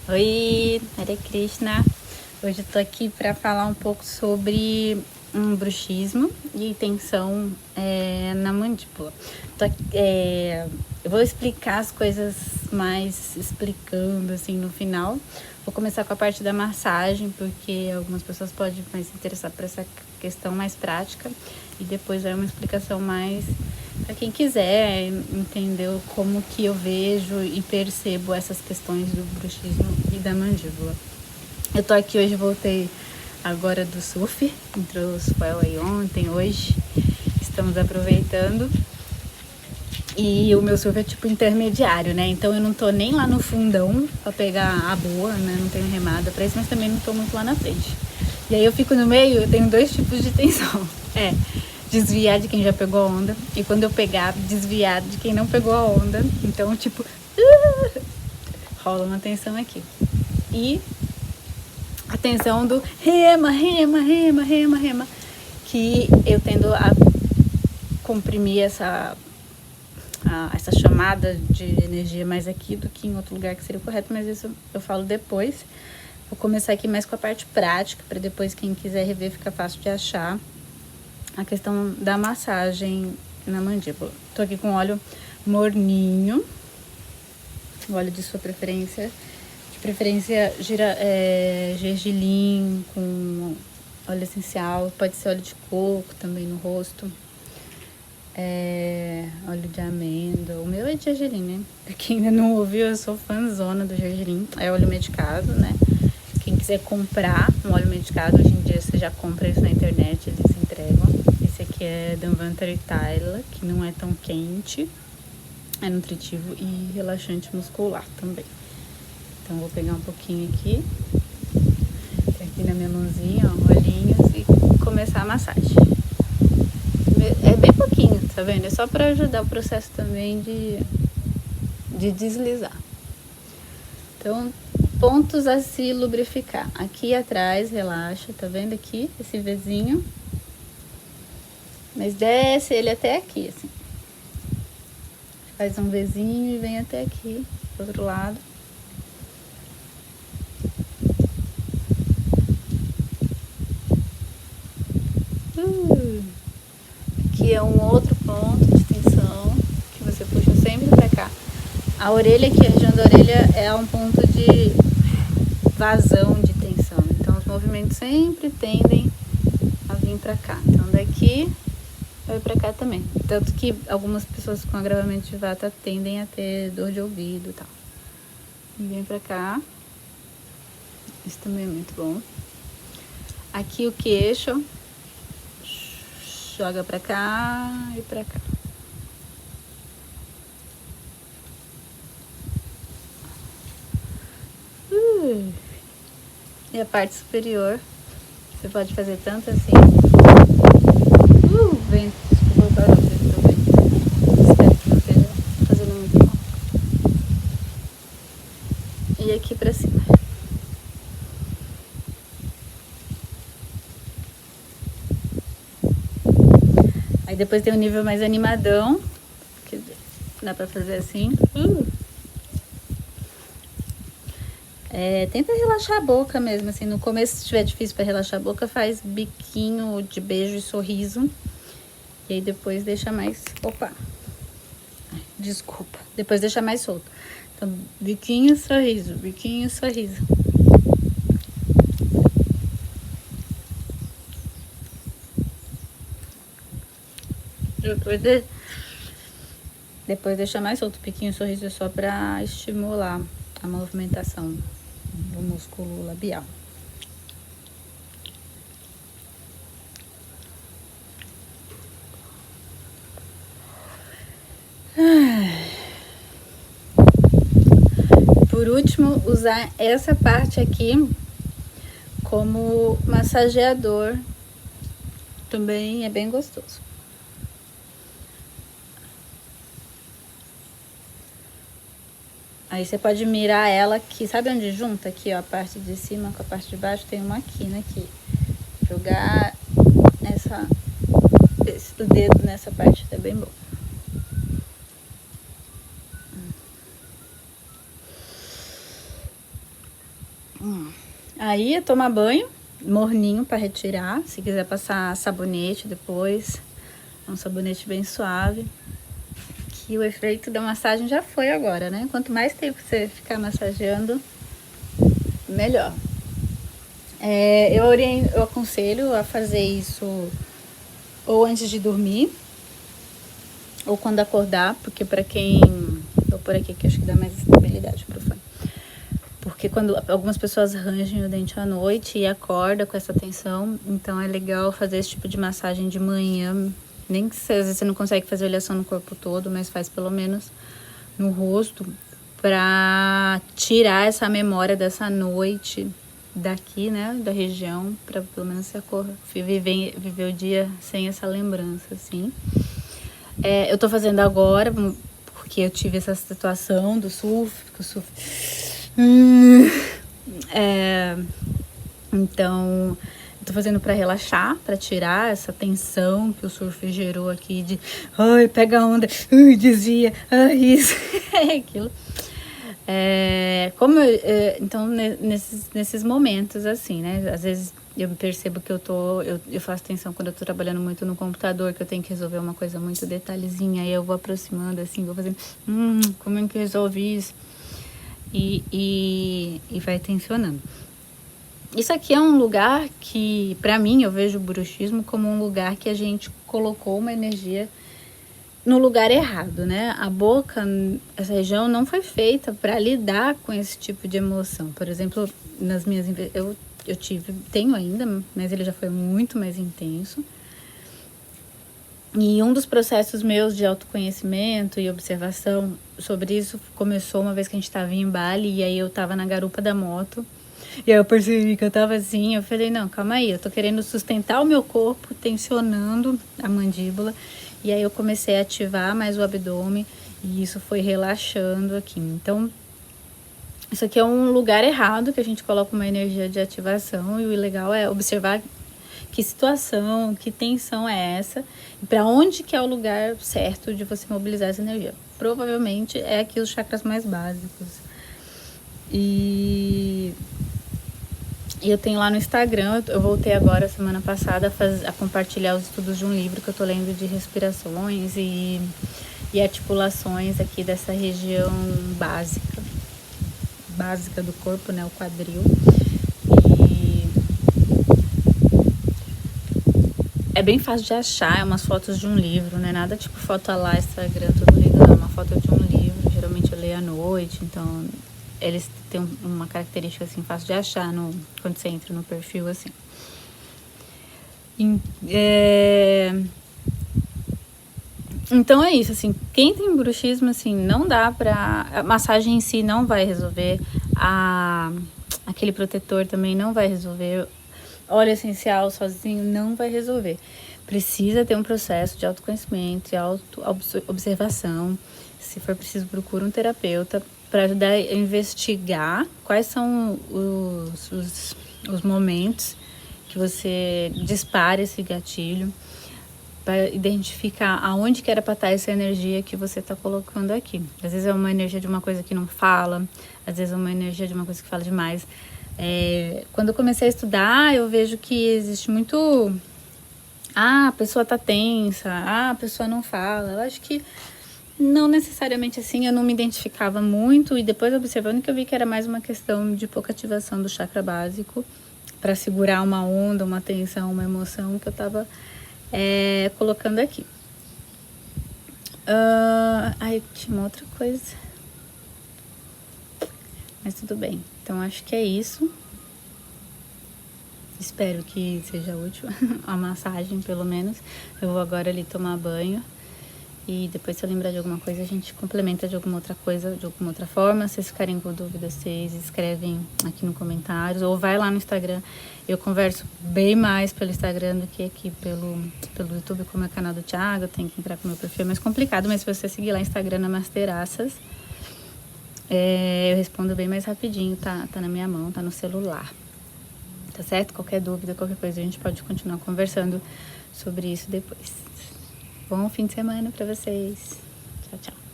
Oi, Hare Krishna. Hoje eu tô aqui para falar um pouco sobre bruxismo e tensão na mandíbula. Eu vou explicar as coisas mais explicando assim no final. Vou começar com a parte da massagem, porque algumas pessoas podem mais se interessar por essa questão mais prática, e depois vai uma explicação mais para quem quiser entender como que eu vejo e percebo essas questões do bruxismo e da mandíbula. Eu tô aqui hoje, voltei agora do surf, entrou o swell aí ontem, hoje, estamos aproveitando. E o meu surf é tipo intermediário, né? Então eu não tô nem lá no fundão pra pegar a boa, né? Não tenho remada pra isso, mas também não tô muito lá na frente. E aí eu fico no meio, eu tenho dois tipos de tensão. Desviar de quem já pegou a onda, e quando eu pegar, desviar de quem não pegou a onda. Então, tipo, rola uma tensão aqui. E a tensão do rema, rema, rema, rema, rema, que eu tendo a comprimir essa chamada de energia mais aqui do que em outro lugar, que seria o correto, mas isso eu falo depois. Vou começar aqui mais com a parte prática, para depois quem quiser rever fica fácil de achar. A questão da massagem na mandíbula. Tô aqui com óleo morninho, o óleo de sua preferência. De preferência gergelim com óleo essencial, pode ser óleo de coco também no rosto. Óleo de amêndoa, o meu é de gergelim, né? Pra quem ainda não ouviu, eu sou fãzona do gergelim. É óleo medicado, né? Quem quiser comprar um óleo medicado, hoje em dia você já compra isso na internet, eles entregam. Esse aqui é Dhanvantari Thyla, que não é tão quente, é nutritivo e relaxante muscular também. Então vou pegar um pouquinho aqui na minha mãozinha, ó, olhinhos, e começar a massagem. É bem pouquinho, tá vendo? É só para ajudar o processo também de deslizar. Então, pontos a se lubrificar. Aqui atrás, relaxa, tá vendo aqui? Esse Vzinho. Mas desce ele até aqui, assim. Faz um Vzinho e vem até aqui, do outro lado. Aqui é um outro ponto de tensão, que você puxa sempre pra cá. A orelha aqui, a região da orelha, é um ponto de vazão de tensão. Então, os movimentos sempre tendem a vir pra cá. Então, daqui vai pra cá também. Tanto que algumas pessoas com agravamento de vata tendem a ter dor de ouvido e tal. E vem pra cá. Isso também é muito bom. Aqui o queixo. Joga pra cá e pra cá. E a parte superior, você pode fazer tanto assim. Vento, desculpa o barulho do vento. Espero que não esteja fazendo muito mal. E aqui pra cima. Aí depois tem um nível mais animadão, que dá pra fazer assim. Tenta relaxar a boca mesmo, assim, no começo, se estiver difícil para relaxar a boca, faz biquinho de beijo e sorriso. E aí depois deixa mais, depois deixa mais solto. Então, biquinho, sorriso, biquinho, sorriso. Depois deixa mais solto, biquinho, sorriso é só para estimular a movimentação do músculo labial. Por último, usar essa parte aqui como massageador também é bem gostoso. Aí você pode mirar ela aqui, sabe onde junta? Aqui, ó, a parte de cima com a parte de baixo, tem uma quina aqui. Jogar o dedo nessa parte é bem bom. Aí é tomar banho, morninho para retirar. Se quiser passar sabonete depois, um sabonete bem suave. Que o efeito da massagem já foi agora, né? Quanto mais tempo você ficar massageando, melhor. Eu aconselho a fazer isso ou antes de dormir, ou quando acordar, porque para quem... Vou por aqui que acho que dá mais estabilidade pro fone. Porque quando algumas pessoas rangem o dente à noite e acorda com essa tensão, então é legal fazer esse tipo de massagem de manhã. Nem que às vezes você não consegue fazer oleação no corpo todo, mas faz pelo menos no rosto, pra tirar essa memória dessa noite daqui, né, da região, pra pelo menos você viver o dia sem essa lembrança, assim. Eu tô fazendo agora, porque eu tive essa situação do surf, que o surf... Então, eu tô fazendo pra relaxar, pra tirar essa tensão que o surf gerou aqui de... Ai, pega a onda, desvia, isso, aquilo. Então, nesses momentos, assim, né? Às vezes eu percebo que eu faço tensão quando eu tô trabalhando muito no computador, que eu tenho que resolver uma coisa muito detalhezinha, aí eu vou aproximando, assim, vou fazendo, como é que eu resolvi isso? E vai tensionando. Isso aqui é um lugar que, pra mim, eu vejo o bruxismo como um lugar que a gente colocou uma energia no lugar errado, né? A boca, essa região não foi feita para lidar com esse tipo de emoção. Por exemplo, nas minhas tenho ainda, mas ele já foi muito mais intenso. E um dos processos meus de autoconhecimento e observação sobre isso começou uma vez que a gente estava em Bali, e aí eu estava na garupa da moto. E aí eu percebi que eu tava assim, eu falei, não, calma aí, eu tô querendo sustentar o meu corpo, tensionando a mandíbula. E aí eu comecei a ativar mais o abdômen e isso foi relaxando aqui. Então, isso aqui é um lugar errado que a gente coloca uma energia de ativação, e o legal é observar que situação, que tensão é essa e para onde que é o lugar certo de você mobilizar essa energia. Provavelmente é aqui os chakras mais básicos. E eu tenho lá no Instagram, eu voltei agora, semana passada, a compartilhar os estudos de um livro que eu tô lendo de respirações e articulações aqui dessa região básica do corpo, né, o quadril. E é bem fácil de achar, é umas fotos de um livro, não é nada tipo foto lá, Instagram, tudo lindo, não, é uma foto de um livro, geralmente eu leio à noite, então... Eles têm uma característica assim fácil de achar quando você entra no perfil assim. Então é isso, assim, quem tem bruxismo, assim, não dá pra... A massagem em si não vai resolver, aquele protetor também não vai resolver, óleo essencial sozinho não vai resolver. Precisa ter um processo de autoconhecimento, de auto-observação. Se for preciso, procura um terapeuta para ajudar a investigar quais são os momentos que você dispara esse gatilho, para identificar aonde que era para estar essa energia que você está colocando aqui. Às vezes é uma energia de uma coisa que não fala, às vezes é uma energia de uma coisa que fala demais. Quando eu comecei a estudar, eu vejo que existe muito... a pessoa tá tensa, a pessoa não fala. Eu acho que não necessariamente assim, eu não me identificava muito, e depois observando que eu vi que era mais uma questão de pouca ativação do chakra básico para segurar uma onda, uma tensão, uma emoção que eu tava colocando aqui. Tinha uma outra coisa, mas tudo bem. Então acho que é isso. Espero que seja útil a massagem, pelo menos. Eu vou agora ali tomar banho. E depois, se eu lembrar de alguma coisa, a gente complementa de alguma outra coisa, de alguma outra forma. Se vocês ficarem com dúvidas, vocês escrevem aqui no comentários. Ou vai lá no Instagram. Eu converso bem mais pelo Instagram do que aqui pelo YouTube, como é o canal do Thiago. Tem que entrar com o meu perfil, é mais complicado. Mas se você seguir lá no Instagram, Namasteraças, eu respondo bem mais rapidinho. Tá na minha mão, tá no celular. Tá certo? Qualquer dúvida, qualquer coisa, a gente pode continuar conversando sobre isso depois. Bom fim de semana pra vocês. Tchau, tchau.